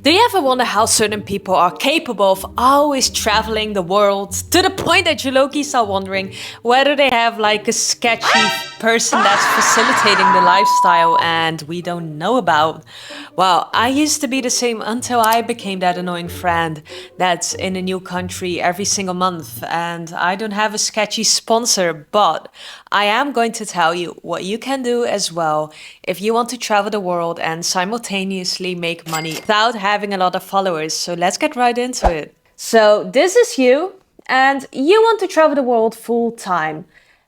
Do you ever wonder how certain people are capable of always traveling the world to the point that you low-key start wondering whether they have like a sketchy person that's facilitating the lifestyle and we don't know about? Well, I used to be the same until I became that annoying friend that's in a new country every single month, and I don't have a sketchy sponsor, but I am going to tell you what you can do as well if you want to travel the world and simultaneously make money without having a lot of followers. So let's get right into it. So this is you, and you want to travel the world full time.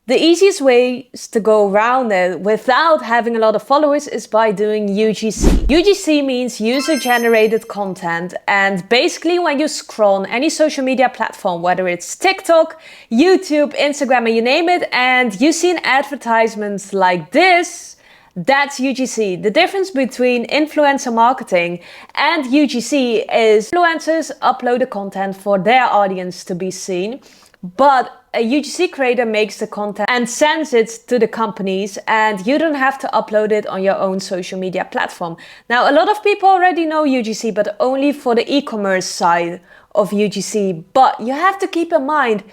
The easiest ways to go around it without having a lot of followers is by doing UGC. UGC means user-generated content, and basically when you scroll on any social media platform, whether it's TikTok, YouTube, Instagram, and you name it, and you see an advertisement like this, that's UGC. The difference between influencer marketing and UGC is influencers upload the content for their audience to be seen, but a UGC creator makes the content and sends it to the companies, and you don't have to upload it on your own social media platform. Now, a lot of people already know UGC, but only for the e-commerce side of UGC. But you have to keep in mind,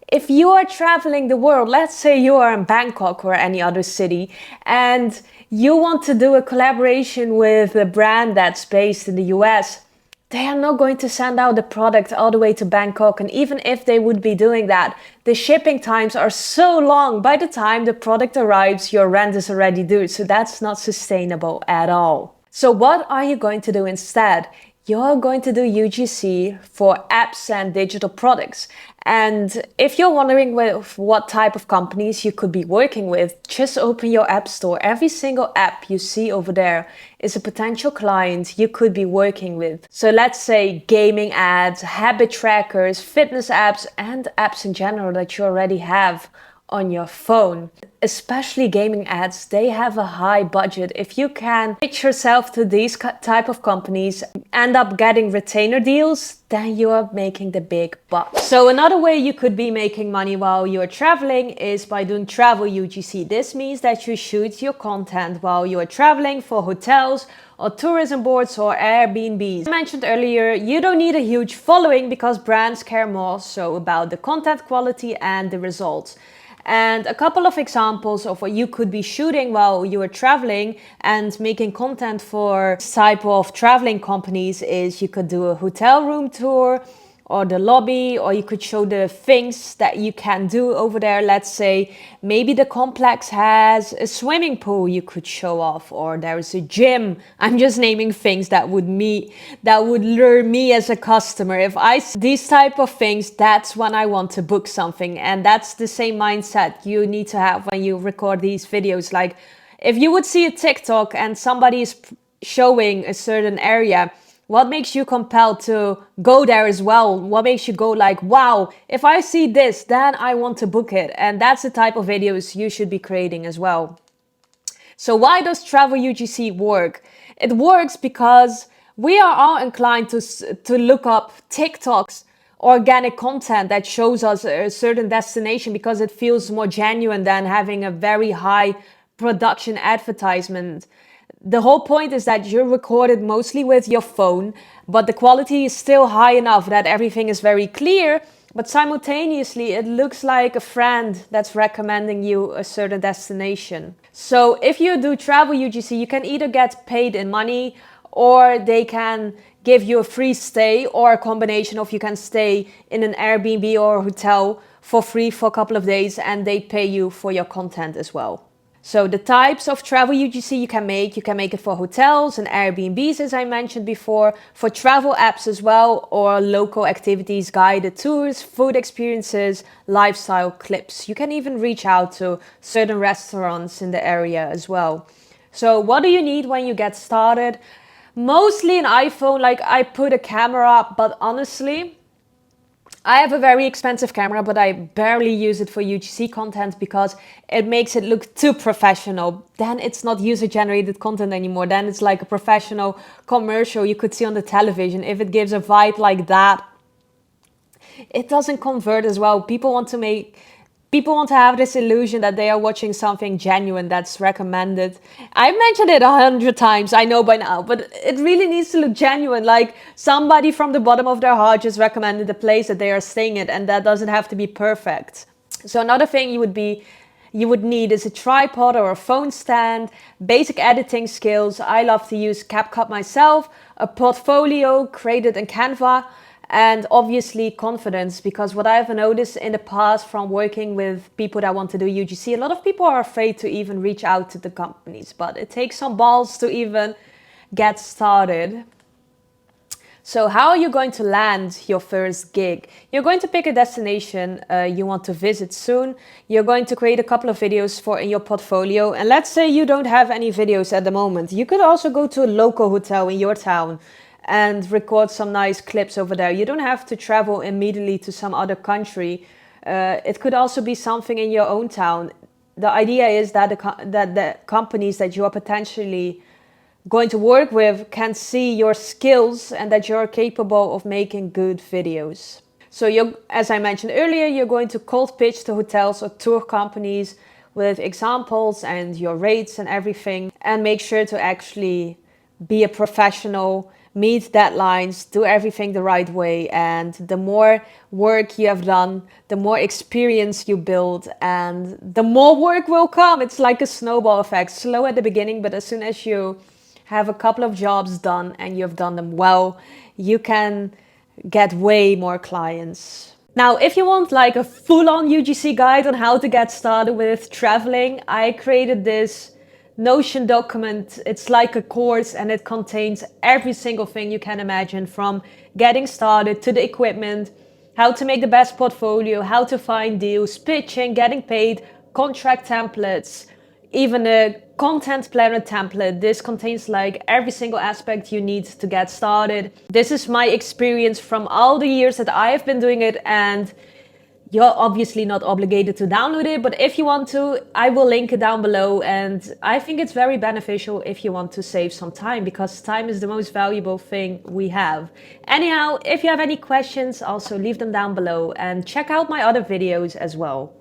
if you are traveling the world, let's say you are in Bangkok or any other city, and you want to do a collaboration with a brand that's based in the US, they are not going to send out the product all the way to Bangkok. And even if they would be doing that, the shipping times are so long. By the time the product arrives, your rent is already due. So that's not sustainable at all. So what are you going to do instead? You're going to do UGC for apps and digital products. And if you're wondering with what type of companies you could be working with, just open your app store. Every single app you see over there is a potential client you could be working with. So let's say gaming ads, habit trackers, fitness apps, and apps in general that you already have on your phone. Especially gaming ads, they have a high budget. If you can pitch yourself to these type of companies, end up getting retainer deals, then you are making the big bucks. So another way you could be making money while you're traveling is by doing travel UGC. This means that you shoot your content while you're traveling for hotels or tourism boards or Airbnbs. As I mentioned earlier, you don't need a huge following because brands care more so about the content quality and the results. And a couple of examples of what you could be shooting while you are traveling and making content for this type of traveling companies is you could do a hotel room tour or the lobby, or you could show the things that you can do over there. Let's say maybe the complex has a swimming pool you could show off, or there is a gym. I'm just naming things that would lure me as a customer. If I see these type of things, that's when I want to book something. And that's the same mindset you need to have when you record these videos. Like if you would see a TikTok and somebody is showing a certain area, what makes you compelled to go there as well? What makes you go like, wow, if I see this, then I want to book it. And that's the type of videos you should be creating as well. So why does travel UGC work? It works because we are all inclined to look up TikToks, organic content that shows us a certain destination because it feels more genuine than having a very high production advertisement. The whole point is that you're recorded mostly with your phone, but the quality is still high enough that everything is very clear, but simultaneously it looks like a friend that's recommending you a certain destination. So if you do travel UGC, you can either get paid in money or they can give you a free stay, or a combination of you can stay in an Airbnb or a hotel for free for a couple of days and they pay you for your content as well. So the types of travel UGC you can make it for hotels and Airbnbs, as I mentioned before, for travel apps as well, or local activities, guided tours, food experiences, lifestyle clips. You can even reach out to certain restaurants in the area as well. So what do you need when you get started? Mostly an iPhone, like I put a camera, but honestly, I have a very expensive camera, but I barely use it for UGC content because it makes it look too professional. Then it's not user-generated content anymore. Then it's like a professional commercial you could see on the television. If it gives a vibe like that, it doesn't convert as well. People People want to have this illusion that they are watching something genuine that's recommended. I've mentioned it 100 times, I know by now, but it really needs to look genuine. Like somebody from the bottom of their heart just recommended the place that they are staying at, and that doesn't have to be perfect. So another thing you would need is a tripod or a phone stand, basic editing skills. I love to use CapCut myself, a portfolio created in Canva, and obviously confidence, because what I've noticed in the past from working with people that want to do UGC, a lot of people are afraid to even reach out to the companies, but it takes some balls to even get started. So how are you going to land your first gig? You're going to pick a destination you want to visit soon. You're going to create a couple of videos for in your portfolio. And let's say you don't have any videos at the moment. You could also go to a local hotel in your town and record some nice clips over there. You don't have to travel immediately to some other country. It could also be something in your own town. The idea is that the companies that you are potentially going to work with can see your skills and that you're capable of making good videos. So as I mentioned earlier, you're going to cold pitch to hotels or tour companies with examples and your rates and everything, and make sure to actually be a professional, meet deadlines, do everything the right way. And the more work you have done, the more experience you build, and the more work will come. It's like a snowball effect, slow at the beginning, but as soon as you have a couple of jobs done and you've done them well, you can get way more clients. Now, if you want like a full-on UGC guide on how to get started with traveling, I created this Notion document. It's like a course, and it contains every single thing you can imagine, from getting started to the equipment, how to make the best portfolio, how to find deals, pitching, getting paid, contract templates, even a content planner template. This contains like every single aspect you need to get started. This is my experience from all the years that I have been doing it, and you're obviously not obligated to download it, but if you want to, I will link it down below. And I think it's very beneficial if you want to save some time, because time is the most valuable thing we have. Anyhow, if you have any questions, also leave them down below and check out my other videos as well.